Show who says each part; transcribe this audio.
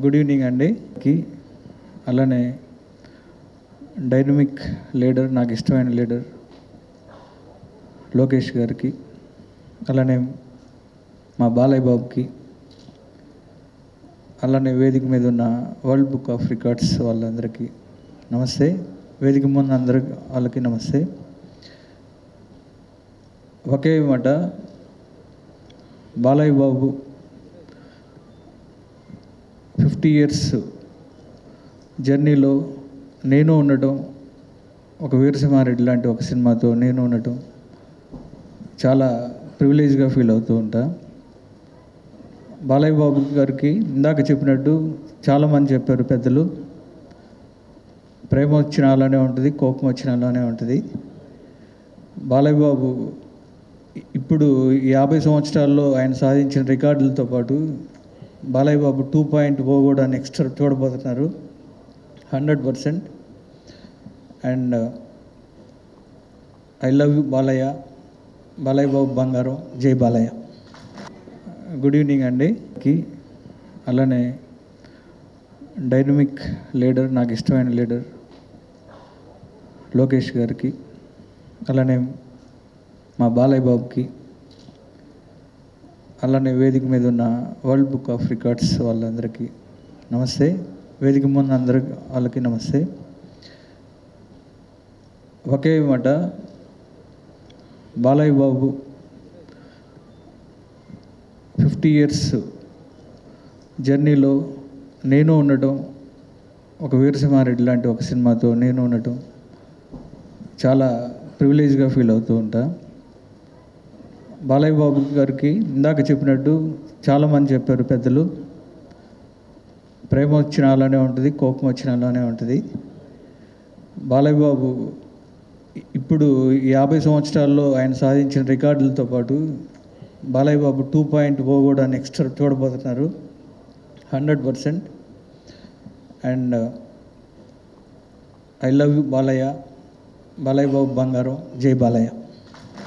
Speaker 1: Good evening అండి. అలానే dynamic leader, నాకు ఇష్టమైన లీడర్ లోకేష్ గారికి, అలానే మా బాలయ్య బాబుకి, అలానే వేదిక మీద ఉన్న వరల్డ్ బుక్ ఆఫ్ రికార్డ్స్ వాళ్ళందరికీ నమస్తే. వేదిక ముందు అందరికి వాళ్ళకి నమస్తే. ఒకే మాట, బాలయ్య బాబు 50 ఇయర్స్ జర్నీలో నేను ఉండటం, ఒక వీరసింహారెడ్డి లాంటి ఒక సినిమాతో నేను ఉండటం చాలా ప్రివిలేజ్గా ఫీల్ అవుతూ ఉంటా. బాలయ్య బాబు గారికి ఇందాక చెప్పినట్టు చాలామంది చెప్పారు పెద్దలు, ప్రేమ వచ్చిన అలానే ఉంటుంది, కోపం వచ్చిన అలానే ఉంటుంది. బాలయ్య బాబు ఇప్పుడు 50 సంవత్సరాల్లో ఆయన సాధించిన రికార్డులతో పాటు బాలయ్య బాబు 2.0 కూడా నెక్స్ట్ చూడబోతున్నారు 100%. And I love you Balayya, Balayya Babu బంగారం, జై బాలయ్య. గుడ్ ఈవినింగ్ అండి. అలానే డైనమిక్ లీడర్, నాకు ఇష్టమైన లీడర్ లోకేష్ గారికి, అలానే మా బాలయ్య బాబుకి, అలానే వేదిక మీద ఉన్న వరల్డ్ బుక్ ఆఫ్ రికార్డ్స్ వాళ్ళందరికీ నమస్తే. వేదిక ముందు అందరికి వాళ్ళకి నమస్తే. ఒకే మాట, బాలయ్య బాబు 50 ఇయర్స్ జర్నీలో నేను ఉండటం, ఒక వీరసింహారెడ్డి లాంటి ఒక సినిమాతో నేను ఉండటం చాలా ప్రివిలేజ్గా ఫీల్ అవుతూ ఉంటా. బాలయ్య బాబు గారికి ఇందాక చెప్పినట్టు చాలామంది చెప్పారు పెద్దలు, ప్రేమ వచ్చిన అలానే ఉంటుంది, కోపం వచ్చిన అలానే ఉంటుంది. బాలయ్య బాబు ఇప్పుడు 50 సంవత్సరాల్లో ఆయన సాధించిన రికార్డులతో పాటు బాలయ్య బాబు 2.0 కూడా నెక్స్ట్ చూడబోతున్నారు 100%. And I love you Balayya, Balayya Babu బంగారం, జై బాలయ్య.